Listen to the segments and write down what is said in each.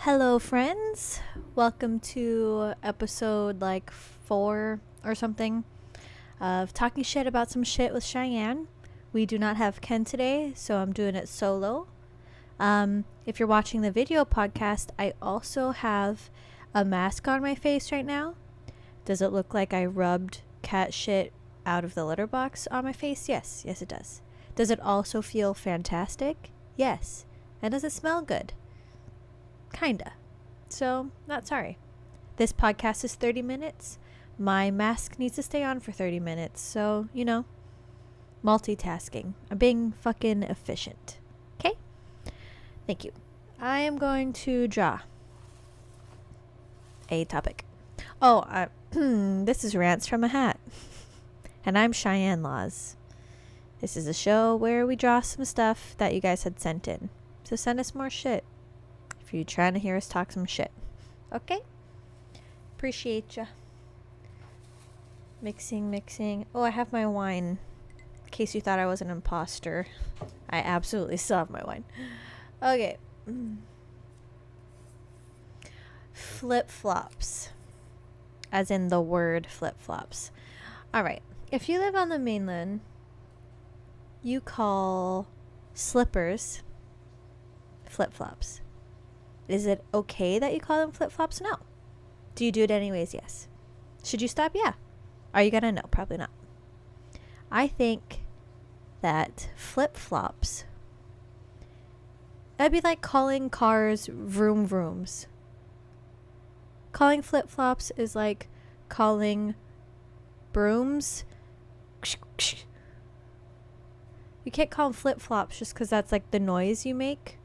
Hello, friends. Welcome to episode like 4 or something of talking shit about some shit with Cheyenne. We do not have Ken today, so I'm doing it solo. If you're watching the video podcast, I also have a mask on my face right now. Does it look like I rubbed cat shit out of the litter box on my face? Yes, it does. Does it also feel fantastic? Yes. And does it smell good? Kinda. So, not sorry. This podcast is 30 minutes. My mask needs to stay on for 30 minutes. So, multitasking. I'm being fucking efficient. Okay? Thank you. I am going to draw a topic. Oh, this is Rants from a Hat. And I'm Cheyenne Lawes. This is a show where we draw some stuff that you guys had sent in. So send us more shit. If you're trying to hear us talk some shit. Okay? Appreciate ya. Mixing. Oh, I have my wine. In case you thought I was an imposter. I absolutely still have my wine. Okay. Flip-flops. As in the word flip-flops. Alright. If you live on the mainland, you call slippers flip-flops. Is it okay that you call them flip-flops? No. Do you do it anyways? Yes. Should you stop? Yeah. Are you gonna? No, probably not. I think that flip-flops, that'd be like calling cars vroom vrooms. Calling flip-flops is like calling brooms. You can't call them flip-flops just because that's like the noise you make.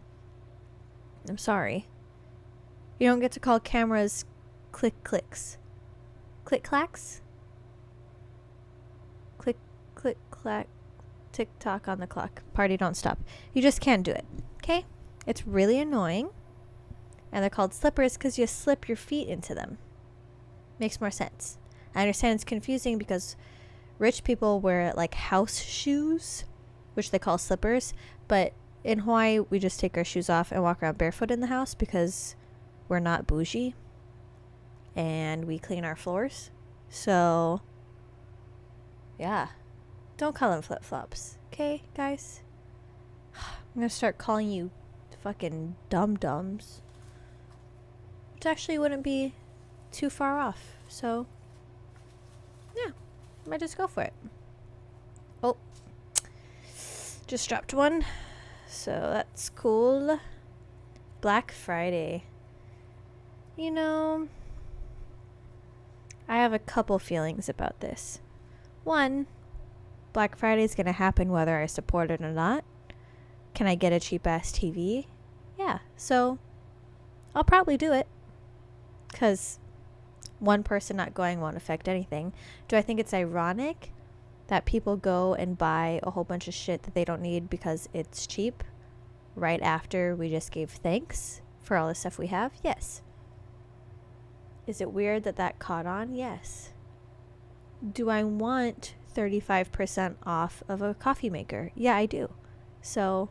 I'm sorry. You don't get to call cameras click-clicks. Click-clacks? Click-clack. Tick-tock on the clock. Party don't stop. You just can't do it. Okay? It's really annoying. And they're called slippers because you slip your feet into them. Makes more sense. I understand it's confusing because rich people wear like house shoes, which they call slippers. But in Hawaii, we just take our shoes off and walk around barefoot in the house because we're not bougie and we clean our floors. So, yeah. Don't call them flip-flops. Okay, guys? I'm going to start calling you fucking dum-dums. Which actually wouldn't be too far off. So, yeah. I might just go for it. Oh. Just dropped one. So that's cool. Black Friday. I have a couple feelings about this. One, Black Friday is going to happen whether I support it or not. Can I get a cheap-ass TV? Yeah, so I'll probably do it. Because one person not going won't affect anything. Do I think it's ironic that people go and buy a whole bunch of shit that they don't need because it's cheap right after we just gave thanks for all the stuff we have? Yes. Is it weird that that caught on? Yes. Do I want 35% off of a coffee maker? Yeah, I do. So,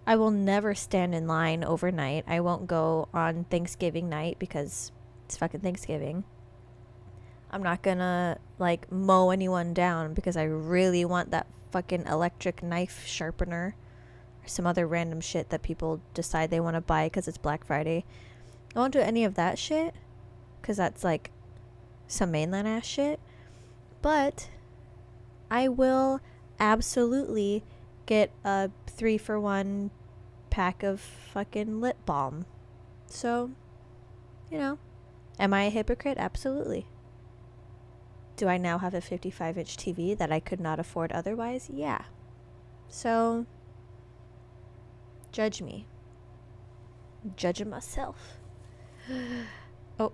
I will never stand in line overnight. I won't go on Thanksgiving night because it's fucking Thanksgiving. I'm not gonna mow anyone down because I really want that fucking electric knife sharpener or some other random shit that people decide they want to buy because it's Black Friday. I won't do any of that shit because that's some mainland ass shit. But I will absolutely get a 3-for-1 pack of fucking lip balm. So, am I a hypocrite? Absolutely. Do I now have a 55-inch TV that I could not afford otherwise? Yeah. So, judge me. I'm judging myself. Oh.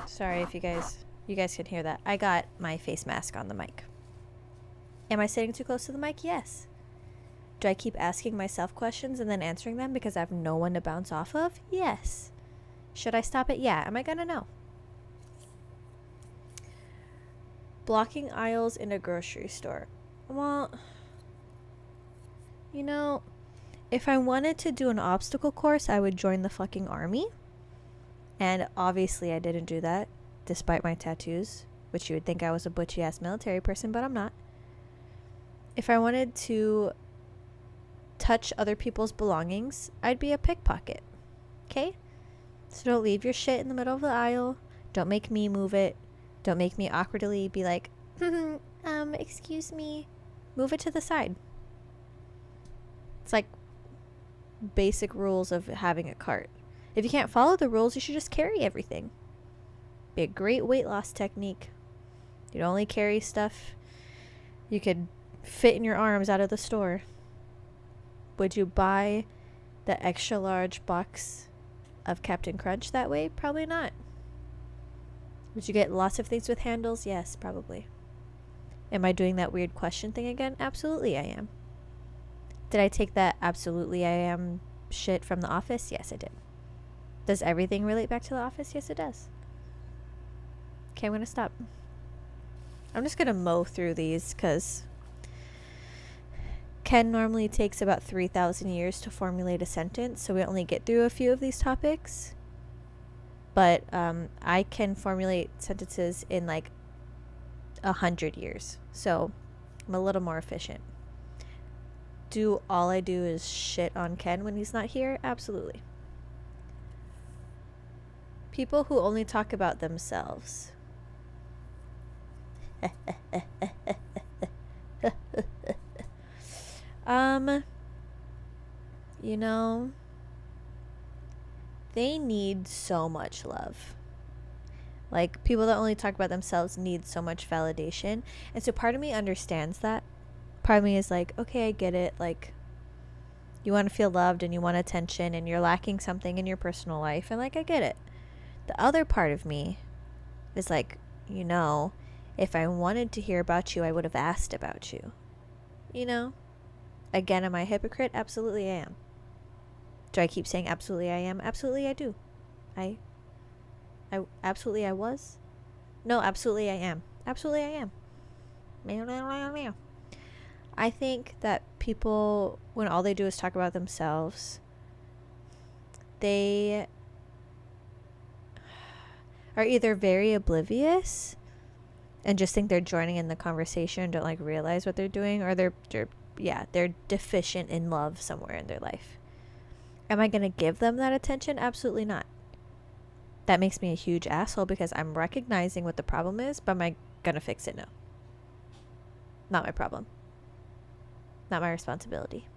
Sorry if you guys can hear that. I got my face mask on the mic. Am I sitting too close to the mic? Yes. Do I keep asking myself questions and then answering them because I have no one to bounce off of? Yes. Should I stop it? Yeah. Am I gonna know? Blocking aisles in a grocery store. Well, If I wanted to do an obstacle course, I would join the fucking army. And obviously I didn't do that, despite my tattoos, which you would think I was a butchy-ass military person, but I'm not. If I wanted to touch other people's belongings, I'd be a pickpocket. Okay? So don't leave your shit in the middle of the aisle. Don't make me move it. Don't make me awkwardly be like, excuse me. Move it to the side. It's like basic rules of having a cart. If you can't follow the rules, you should just carry everything. Be a great weight loss technique. You'd only carry stuff you could fit in your arms out of the store. Would you buy the extra large box of Captain Crunch that way? Probably not. Would you get lots of things with handles? Yes, probably. Am I doing that weird question thing again? Absolutely I am. Did I take that absolutely I am shit from The Office? Yes, I did. Does everything relate back to The Office? Yes, it does. Okay, I'm going to stop. I'm just going to mow through these because Ken normally takes about 3,000 years to formulate a sentence, so we only get through a few of these topics. But I can formulate sentences in like 100 years, so I'm a little more efficient. Do all I do is shit on Ken when he's not here? Absolutely. People who only talk about themselves. You know, they need so much love. Like, people that only talk about themselves need so much validation. And so part of me understands that. Part of me is like, okay, I get it. Like, you want to feel loved and you want attention and you're lacking something in your personal life. And like, I get it. The other part of me is like, you know, if I wanted to hear about you, I would have asked about you. You know? Again, am I a hypocrite? Absolutely I am. Do I keep saying absolutely I am? Absolutely I do. I absolutely I was? No, absolutely I am. Absolutely I am. Meow. I think that people, when all they do is talk about themselves, they are either very oblivious and just think they're joining in the conversation and don't like realize what they're doing, or they're deficient in love somewhere in their life. Am I going to give them that attention? Absolutely not. That makes me a huge asshole because I'm recognizing what the problem is, but am I going to fix it? No. Not my problem. Not my responsibility.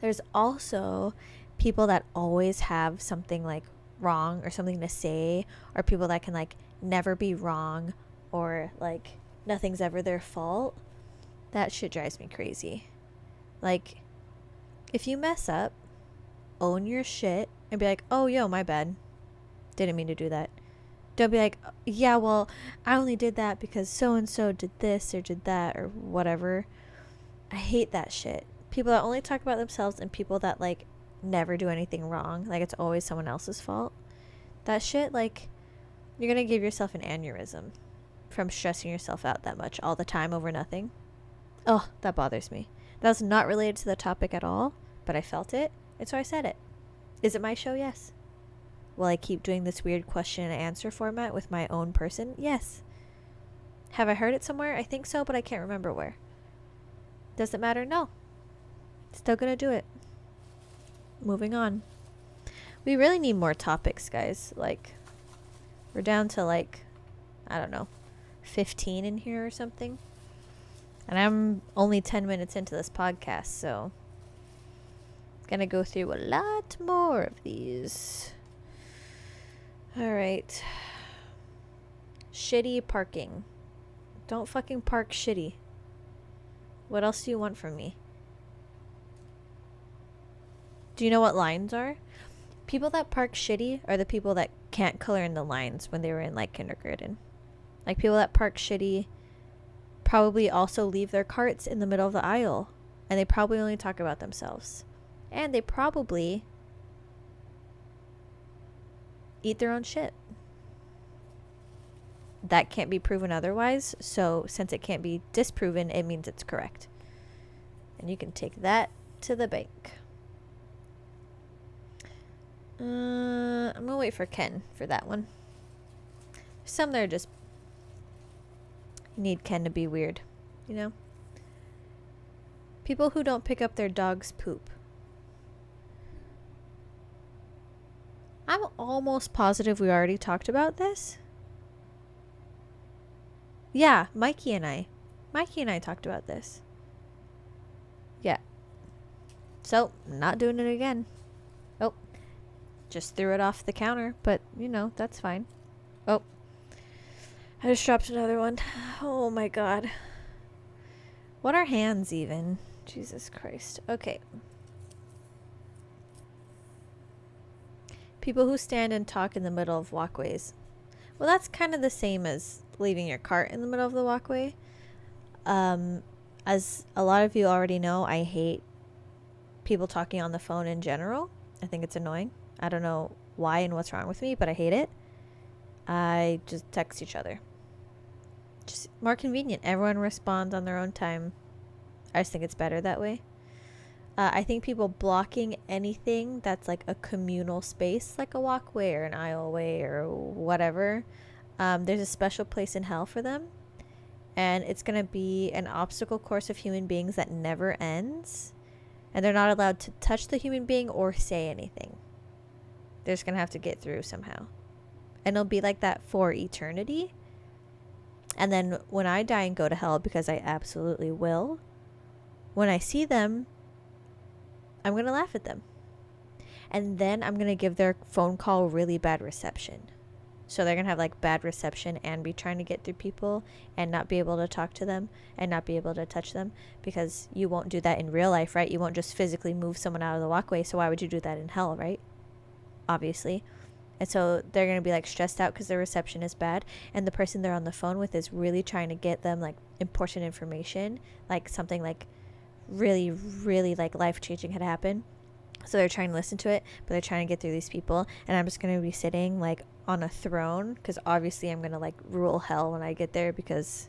There's also people that always have something like wrong or something to say, or people that can like never be wrong, or like nothing's ever their fault. That shit drives me crazy. Like, if you mess up, own your shit and be like, oh, yo, my bad. Didn't mean to do that. Don't be like, yeah, well, I only did that because so-and-so did this or did that or whatever. I hate that shit. People that only talk about themselves and people that like never do anything wrong. Like, it's always someone else's fault. That shit, like, you're going to give yourself an aneurysm from stressing yourself out that much all the time over nothing. Oh, that bothers me. That was not related to the topic at all, but I felt it, and so I said it. Is it my show? Yes. Will I keep doing this weird question and answer format with my own person? Yes. Have I heard it somewhere? I think so, but I can't remember where. Does it matter? No. Still gonna do it. Moving on. We really need more topics, guys. Like, we're down to like, I don't know, 15 in here or something. And I'm only 10 minutes into this podcast, so I'm gonna go through a lot more of these. Alright. Shitty parking. Don't fucking park shitty. What else do you want from me? Do you know what lines are? People that park shitty are the people that can't color in the lines when they were in like kindergarten. Like, people that park shitty probably also leave their carts in the middle of the aisle, and they probably only talk about themselves, and they probably eat their own shit. That can't be proven otherwise, so since it can't be disproven, it means it's correct, and you can take that to the bank. I'm gonna wait for Ken for that one. Some that are just, you need Ken to be weird, you know? People who don't pick up their dog's poop. I'm almost positive we already talked about this. Yeah, Mikey and I talked about this. Yeah. So, not doing it again. Oh. Just threw it off the counter, but, you know, that's fine. Oh. I just dropped another one. Oh my god. What are hands even? Jesus Christ. Okay. People who stand and talk in the middle of walkways. Well, that's kind of the same as leaving your cart in the middle of the walkway. As a lot of you already know, I hate people talking on the phone in general. I think it's annoying. I don't know why and what's wrong with me, but I hate it. I just text each other. Just more convenient. Everyone responds on their own time. I just think it's better that way. I think people blocking anything that's like a communal space, like a walkway or an aisleway or whatever, there's a special place in hell for them. And it's going to be an obstacle course of human beings that never ends. And they're not allowed to touch the human being or say anything. They're just going to have to get through somehow. And it'll be like that for eternity. And then when I die and go to hell, because I absolutely will, when I see them, I'm going to laugh at them. And then I'm going to give their phone call really bad reception. So they're going to have like bad reception and be trying to get through people and not be able to talk to them and not be able to touch them, because you won't do that in real life, right? You won't just physically move someone out of the walkway. So why would you do that in hell, right? Obviously. And so they're going to be like stressed out because their reception is bad. And the person they're on the phone with is really trying to get them like important information, like something like really, really like life-changing had happened. So they're trying to listen to it, but they're trying to get through these people. And I'm just going to be sitting like on a throne, because obviously I'm going to like rule hell when I get there, because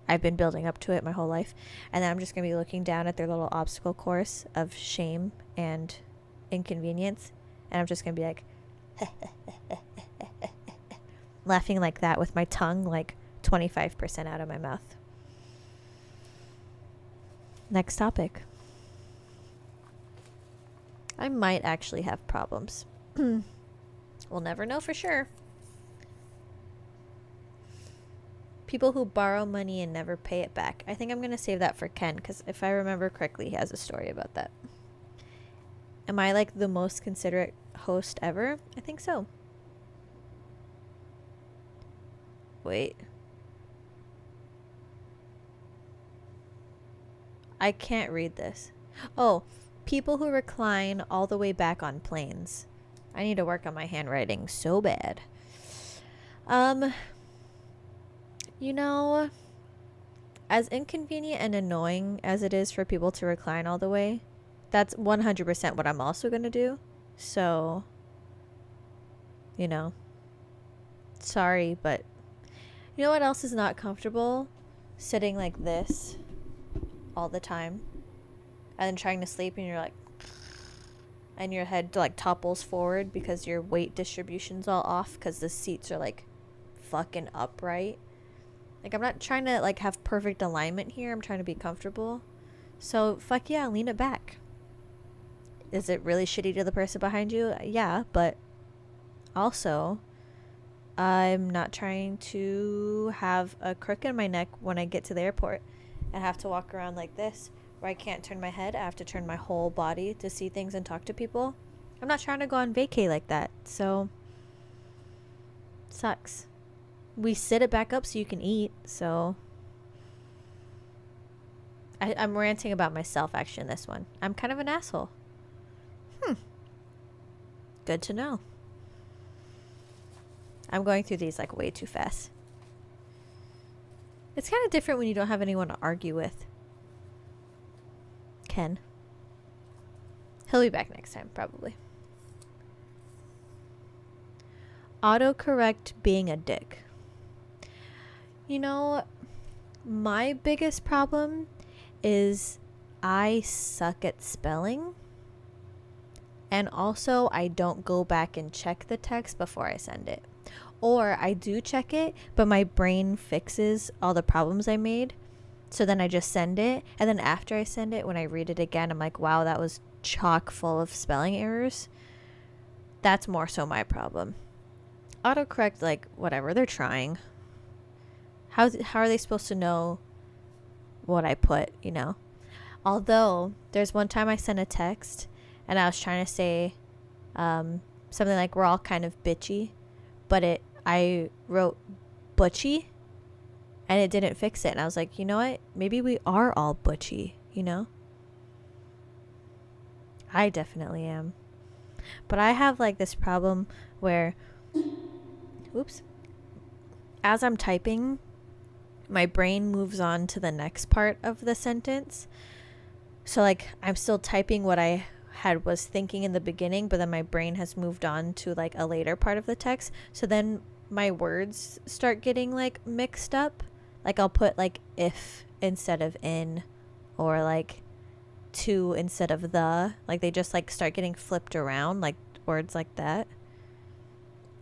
I've been building up to it my whole life. And then I'm just going to be looking down at their little obstacle course of shame and inconvenience. And I'm just going to be like, laughing like that with my tongue like 25% out of my mouth. Next topic. I might actually have problems. We'll never know for sure. People who borrow money and never pay it back. I think I'm going to save that for Ken, because if I remember correctly, he has a story about that. Am I like the most considerate host ever? I think so. Wait. I can't read this. Oh, people who recline all the way back on planes. I need to work on my handwriting so bad. You know, as inconvenient and annoying as it is for people to recline all the way, that's 100% what I'm also going to do. So, you know, sorry, but you know what else is not comfortable? Sitting like this all the time and then trying to sleep and you're like, and your head like topples forward because your weight distribution's all off because the seats are like fucking upright. Like, I'm not trying to like have perfect alignment here. I'm trying to be comfortable. So fuck yeah, lean it back. Is it really shitty to the person behind you? Yeah, but also I'm not trying to have a crook in my neck when I get to the airport and have to walk around like this, where I can't turn my head. I have to turn my whole body to see things and talk to people. I'm not trying to go on vacay like that. So, sucks. We sit it back up so you can eat. So, I'm ranting about myself actually in this one. I'm kind of an asshole. Good to know. I'm going through these like way too fast. It's kind of different when you don't have anyone to argue with. Ken. He'll be back next time, probably. Autocorrect being a dick. You know, my biggest problem is I suck at spelling. And also, I don't go back and check the text before I send it. Or I do check it, but my brain fixes all the problems I made. So then I just send it. And then after I send it, when I read it again, I'm like, wow, that was chock full of spelling errors. That's more so my problem. Autocorrect, like, whatever, they're trying. How are they supposed to know what I put, you know? Although, there's one time I sent a text and I was trying to say something like, we're all kind of bitchy. But I wrote butchy and it didn't fix it. And I was like, you know what? Maybe we are all butchy, you know? I definitely am. But I have like this problem where, oops, as I'm typing, my brain moves on to the next part of the sentence. So like I'm still typing what I was thinking in the beginning, but then my brain has moved on to like a later part of the text. So then my words start getting like mixed up. Like I'll put like if instead of in, or like to instead of the. Like they just like start getting flipped around, like words like that.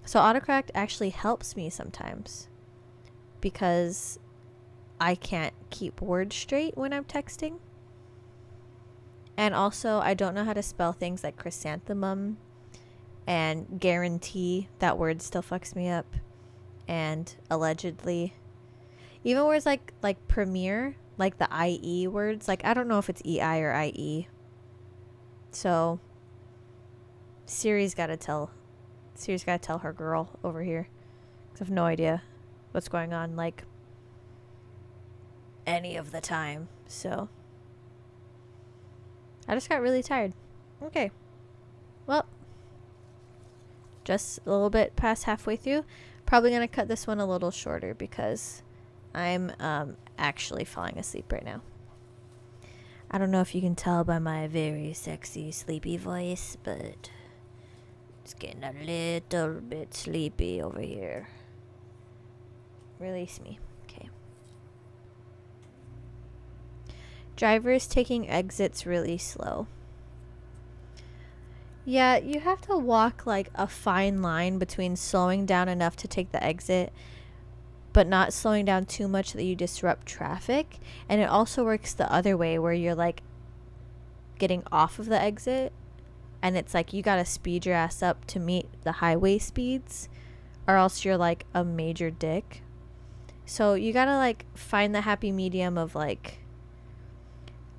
So autocorrect actually helps me sometimes because I can't keep words straight when I'm texting. And also, I don't know how to spell things like chrysanthemum and guarantee. That word still fucks me up. And allegedly. Even words like premiere, like the IE words. Like, I don't know if it's EI or IE. So, Siri's got to tell her girl over here. 'Cause I have no idea what's going on, like, any of the time. So I just got really tired. Okay. Well, just a little bit past halfway through. Probably going to cut this one a little shorter because I'm actually falling asleep right now. I don't know if you can tell by my very sexy, sleepy voice, but it's getting a little bit sleepy over here. Release me. Okay. Drivers taking exits really slow. Yeah, you have to walk like a fine line between slowing down enough to take the exit, but not slowing down too much that you disrupt traffic. And it also works the other way where you're like getting off of the exit and it's like you gotta speed your ass up to meet the highway speeds or else you're like a major dick. So you gotta like find the happy medium of like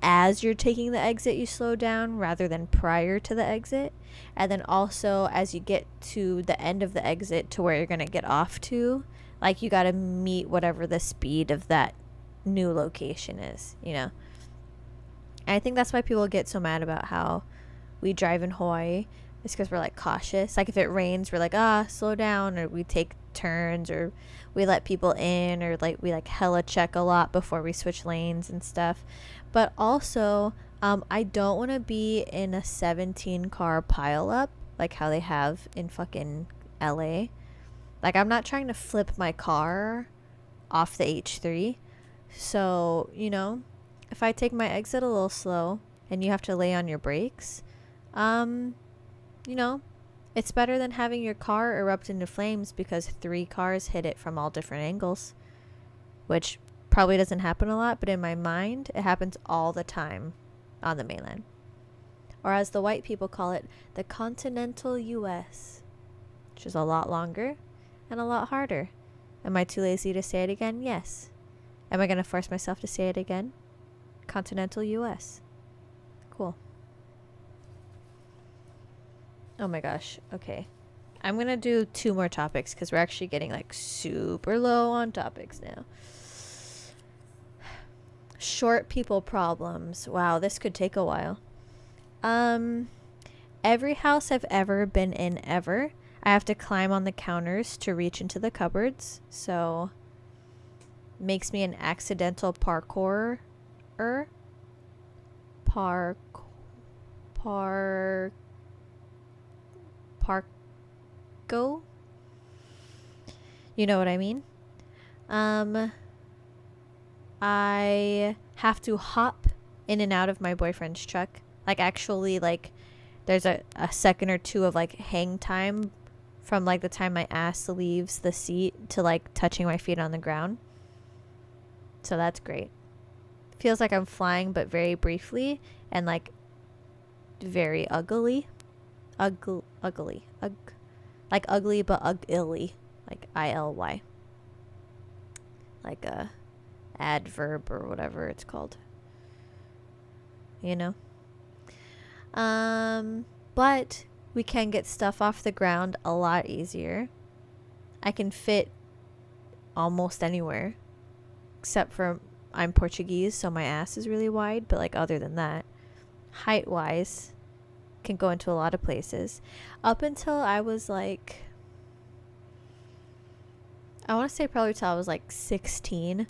as you're taking the exit you slow down rather than prior to the exit, and then also as you get to the end of the exit to where you're gonna get off to, like you gotta meet whatever the speed of that new location is, you know. And I think that's why people get so mad about how we drive in Hawaii. It's because we're like cautious. Like if it rains, we're like, slow down, or we take turns, or we let people in, or like we like hella check a lot before we switch lanes and stuff. But also, I don't want to be in a 17 car pile up like how they have in fucking LA. Like I'm not trying to flip my car off the H3. So, you know, if I take my exit a little slow and you have to lay on your brakes, you know, it's better than having your car erupt into flames because 3 cars hit it from all different angles, which probably doesn't happen a lot, but in my mind, it happens all the time on the mainland. Or as the white people call it, the continental US, which is a lot longer and a lot harder. Am I too lazy to say it again? Yes. Am I going to force myself to say it again? Continental US. Cool. Oh my gosh. Okay. I'm going to do 2 more topics because we're actually getting like super low on topics now. Short people problems. Wow, this could take a while. Every house I've ever been in ever, I have to climb on the counters to reach into the cupboards. So makes me an accidental parkourer. Parko? You know what I mean? I have to hop in and out of my boyfriend's truck. Like, actually, like, there's a second or two of, like, hang time from, like, the time my ass leaves the seat to, like, touching my feet on the ground. So that's great. Feels like I'm flying, but very briefly, and, like, very ugly. Ugly. Like, ugly, but ugly. Like, ILY. Like a adverb or whatever it's called. You know? But we can get stuff off the ground a lot easier. I can fit almost anywhere, except for I'm Portuguese, so my ass is really wide. But, like, other than that, height wise, can go into a lot of places. Up until I was like, I want to say probably till I was like 16,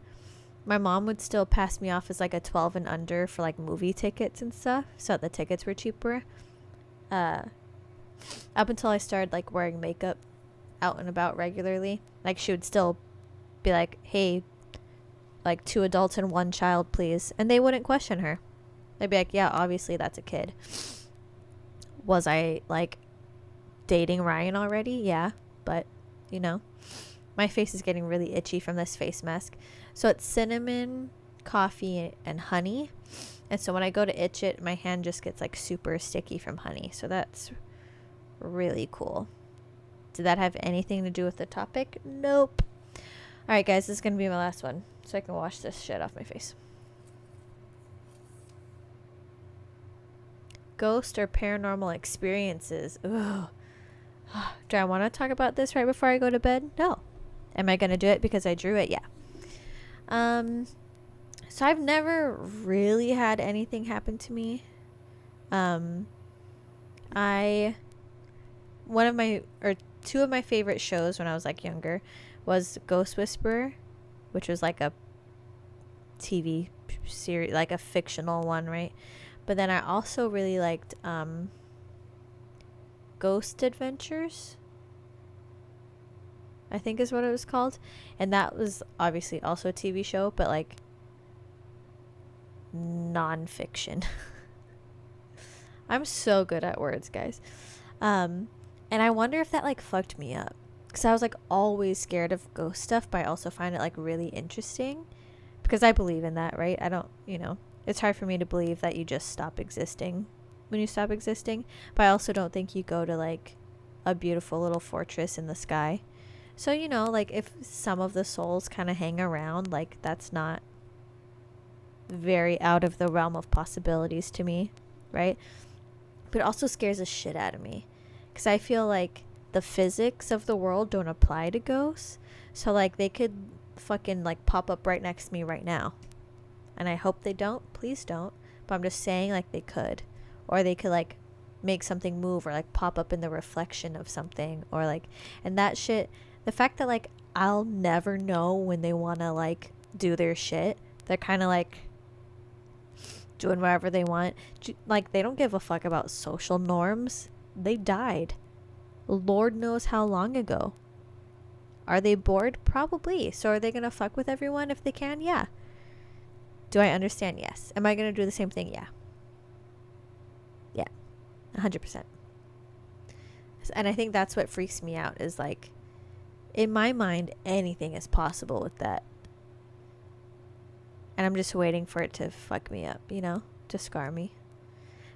my mom would still pass me off as like a 12 and under for like movie tickets and stuff, so the tickets were cheaper. Up until I started like wearing makeup out and about regularly, like she would still be like, hey, like 2 adults and 1 child please, and they wouldn't question her. They'd be like, yeah, obviously that's a kid. Was I like dating Ryan already? Yeah, but you know, my face is getting really itchy from this face mask. So it's cinnamon, coffee, and honey. And so when I go to itch it, my hand just gets like super sticky from honey. So that's really cool. Did that have anything to do with the topic? Nope. All right, guys, this is going to be my last one so I can wash this shit off my face. Ghost or paranormal experiences. Ugh. Do I want to talk about this right before I go to bed? No. Am I going to do it because I drew it? Yeah. So I've never really had anything happen to me. Two of my favorite shows when I was like younger was Ghost Whisperer, which was like a TV series, like a fictional one, right? But then I also really liked Ghost Adventures, I think is what it was called. And that was obviously also a TV show, but like non-fiction. I'm so good at words, guys. And I wonder if that like fucked me up, because I was like always scared of ghost stuff, but I also find it like really interesting because I believe in that, right? I don't, it's hard for me to believe that you just stop existing when you stop existing, but I also don't think you go to like a beautiful little fortress in the sky. So, like if some of the souls kind of hang around, like that's not very out of the realm of possibilities to me, right? But it also scares the shit out of me because I feel like the physics of the world don't apply to ghosts. So like they could fucking like pop up right next to me right now. And I hope they don't. Please don't. But I'm just saying like they could. Or they could like make something move or like pop up in the reflection of something. Or like, and that shit, the fact that like I'll never know when they want to like do their shit. They're kind of like doing whatever they want. Like they don't give a fuck about social norms. They died. Lord knows how long ago. Are they bored? Probably. So are they going to fuck with everyone if they can? Yeah. Do I understand? Yes. Am I going to do the same thing? Yeah. Yeah. 100%. And I think that's what freaks me out is like, in my mind, anything is possible with that. And I'm just waiting for it to fuck me up, to scar me.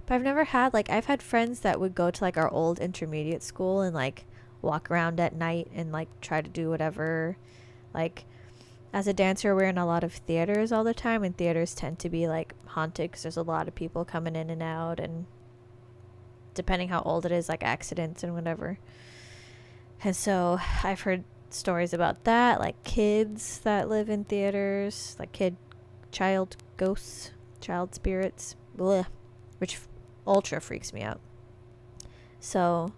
But I've never had, like, I've had friends that would go to like our old intermediate school and like walk around at night and like try to do whatever. Like, as a dancer, we're in a lot of theaters all the time, and theaters tend to be like haunted because there's a lot of people coming in and out, and depending how old it is, like accidents and whatever. And so I've heard stories about that, like kids that live in theaters, like child ghosts, child spirits, bleh, which ultra freaks me out. So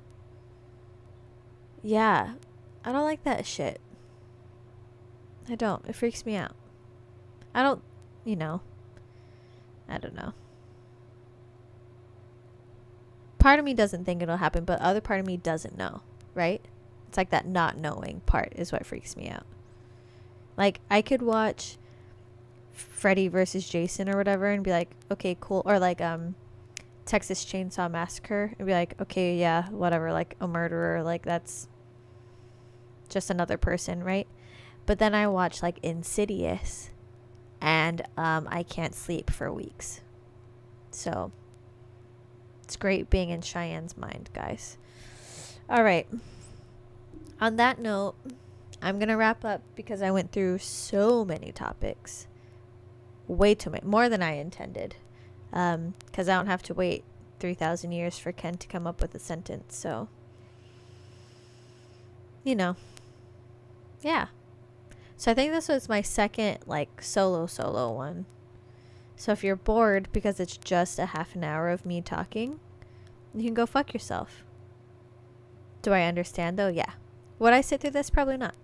yeah, I don't like that shit. I don't. It freaks me out. I don't know. Part of me doesn't think it'll happen, but other part of me doesn't know, right? It's like that not knowing part is what freaks me out. Like, I could watch Freddy versus Jason or whatever and be like, okay, cool. Or like Texas Chainsaw Massacre and be like, okay, yeah, whatever, like a murderer, like that's just another person, right? But then I watch like Insidious and I can't sleep for weeks. So it's great being in Cheyenne's mind, guys. All right. On that note, I'm going to wrap up because I went through so many topics. Way too many. More than I intended. Because I don't have to wait 3,000 years for Ken to come up with a sentence. So, you know. Yeah. So I think this was my second, like, solo one. So if you're bored because it's just a half an hour of me talking, you can go fuck yourself. Do I understand, though? Yeah. Would I sit through this? Probably not.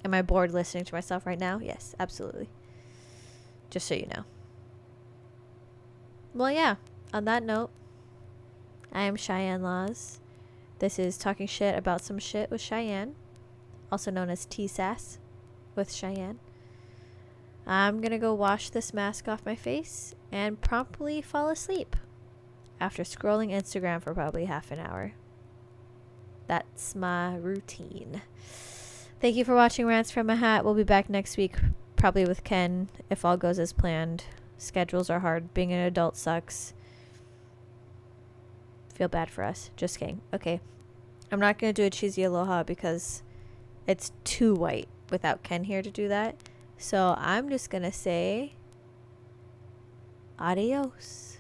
Am I bored listening to myself right now? Yes, absolutely. Just so you know. Well, yeah. On that note, I am Cheyenne Lawes. This is Talking Shit About Some Shit with Cheyenne, also known as TSASS with Cheyenne. I'm going to go wash this mask off my face and promptly fall asleep after scrolling Instagram for probably half an hour. That's my routine. Thank you for watching Rants from a Hat. We'll be back next week, probably with Ken, if all goes as planned. Schedules are hard. Being an adult sucks. Feel bad for us. Just kidding. Okay. I'm not going to do a cheesy aloha because it's too white without Ken here to do that. So I'm just going to say adios.